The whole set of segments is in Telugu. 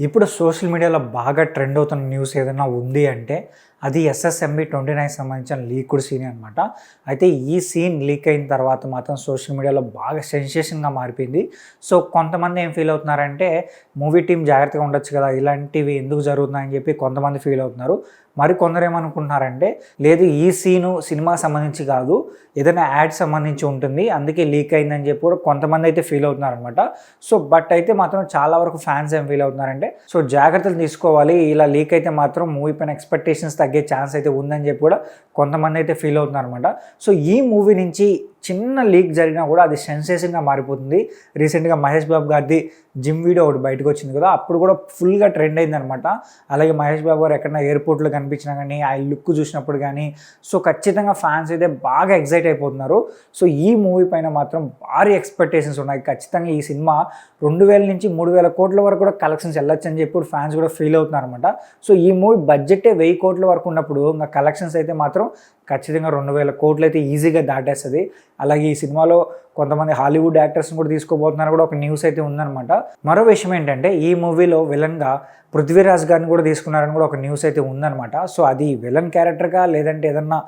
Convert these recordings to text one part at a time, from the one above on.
ఇప్పుడు సోషల్ మీడియాలో బాగా ట్రెండ్ అవుతున్న న్యూస్ ఏదైనా ఉంది అంటే అది ఎస్ఎస్ఎంబి 29 సంబంధించిన లీక్డ్ సీన్ అనమాట. అయితే ఈ సీన్ లీక్ అయిన తర్వాత మాత్రం సోషల్ మీడియాలో బాగా సెన్సేషన్గా మారిపోయింది. సో కొంతమంది ఏం ఫీల్ అవుతున్నారంటే మూవీ టీం జాగ్రత్తగా ఉండొచ్చు కదా, ఇలాంటివి ఎందుకు జరుగుతున్నాయని చెప్పి కొంతమంది ఫీల్ అవుతున్నారు. మరి కొందరు ఏమనుకుంటున్నారంటే లేదు, ఈ సీను సినిమాకి సంబంధించి కాదు, ఏదైనా యాడ్ సంబంధించి ఉంటుంది, అందుకే లీక్ అయిందని చెప్పి కూడా కొంతమంది అయితే ఫీల్ అవుతున్నారు అనమాట. సో బట్ అయితే మాత్రం చాలా వరకు ఫ్యాన్స్ ఏం ఫీల్ అవుతున్నారంటే సో జాగ్రత్తలు తీసుకోవాలి, ఇలా లీక్ అయితే మాత్రం మూవీ పైన ఎక్స్పెక్టేషన్స్ తగ్గే ఛాన్స్ అయితే ఉందని చెప్పి కూడా కొంతమంది అయితే ఫీల్ అవుతున్నారు అనమాట. సో ఈ మూవీ నుంచి చిన్న లీక్ జరిగినా కూడా అది సెన్సేషన్గా మారిపోతుంది. రీసెంట్గా మహేష్ బాబు గారిది జిమ్ వీడియో ఒకటి బయటకు వచ్చింది కదా, అప్పుడు కూడా ఫుల్గా ట్రెండ్ అయిందనమాట. అలాగే మహేష్ బాబు గారు ఎక్కడైనా ఎయిర్పోర్ట్లో కనిపించినా కానీ, ఆ లుక్ చూసినప్పుడు కానీ సో ఖచ్చితంగా ఫ్యాన్స్ అయితే బాగా ఎక్సైట్ అయిపోతున్నారు. సో ఈ మూవీ పైన మాత్రం భారీ ఎక్స్పెక్టేషన్స్ ఉన్నాయి. ఖచ్చితంగా ఈ సినిమా 2000 నుంచి 3000 కోట్ల వరకు కూడా కలెక్షన్స్ వెళ్ళొచ్చు అని చెప్పి ఫ్యాన్స్ కూడా ఫీల్ అవుతున్నారు అనమాట. సో ఈ మూవీ బడ్జెటే 1000 కోట్ల వరకు ఉన్నప్పుడు ఇంకా కలెక్షన్స్ అయితే మాత్రం ఖచ్చితంగా 2000 కోట్లు అయితే ఈజీగా దాటేస్తుంది. అలాగే ఈ సినిమాలో కొంతమంది హాలీవుడ్ యాక్టర్స్ని కూడా తీసుకోబోతున్నారు కూడా ఒక న్యూస్ అయితే ఉందన్నమాట. మరో విషయం ఏంటంటే ఈ మూవీలో విలన్గా పృథ్వీరాజ్ గారిని కూడా తీసుకున్నారని కూడా ఒక న్యూస్ అయితే ఉందన్నమాట. సో అది విలన్ క్యారెక్టర్గా లేదంటే ఏదన్నా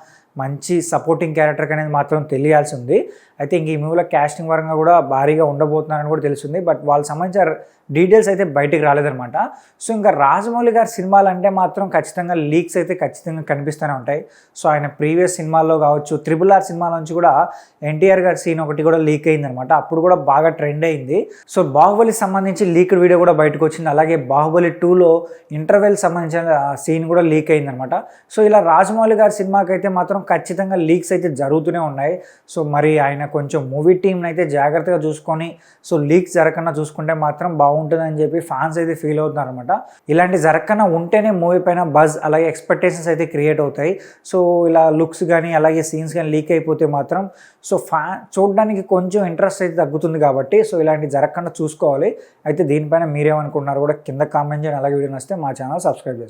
మంచి సపోర్టింగ్ క్యారెక్టర్ అనేది మాత్రం తెలియాల్సి ఉంది. అయితే ఇంక ఈ మూవీలో క్యాస్టింగ్ పరంగా కూడా భారీగా ఉండబోతున్నారని కూడా తెలిసింది. బట్ వాళ్ళకి సంబంధించిన డీటెయిల్స్ అయితే బయటికి రాలేదనమాట. సో ఇంకా రాజమౌళి గారి సినిమాలు అంటే మాత్రం ఖచ్చితంగా లీక్స్ అయితే ఖచ్చితంగా కనిపిస్తూనే ఉంటాయి. సో ఆయన ప్రీవియస్ సినిమాల్లో కావచ్చు, RRR సినిమాల నుంచి కూడా ఎన్టీఆర్ గారి సీన్ ఒకటి కూడా లీక్ అయిందనమాట. అప్పుడు కూడా బాగా ట్రెండ్ అయింది. సో బాహుబలికి సంబంధించి లీక్డ్ వీడియో కూడా బయటకు వచ్చింది. అలాగే బాహుబలి 2లో ఇంటర్వెల్ సంబంధించిన సీన్ కూడా లీక్ అయిందనమాట. సో ఇలా రాజమౌళి గారి సినిమాకి అయితే మాత్రం ఖచ్చితంగా లీక్స్ అయితే జరుగుతూనే ఉన్నాయి. సో మరి ఆయన కొంచెం మూవీ టీంని అయితే జాగ్రత్తగా చూసుకొని సో లీక్స్ జరగకుండా చూసుకుంటే మాత్రం బాగుంటుందని చెప్పి ఫ్యాన్స్ అయితే ఫీల్ అవుతున్నారు అనమాట. ఇలాంటి జరగకుండా ఉంటేనే మూవీ పైన బజ్ అలాగే ఎక్స్పెక్టేషన్స్ అయితే క్రియేట్ అవుతాయి. సో ఇలా లుక్స్ కానీ అలాగే సీన్స్ కానీ లీక్ అయిపోతే మాత్రం సో చూడడానికి కొంచెం ఇంట్రెస్ట్ అయితే తగ్గుతుంది. కాబట్టి సో ఇలాంటి జరగకుండా చూసుకోవాలి. అయితే దీనిపైన మీరేమనుకుంటున్నారు కూడా కింద కామెంట్ చేయండి. అలాగే వీడియో నచ్చితే మా ఛానల్ సబ్స్క్రైబ్ చేసుకోండి.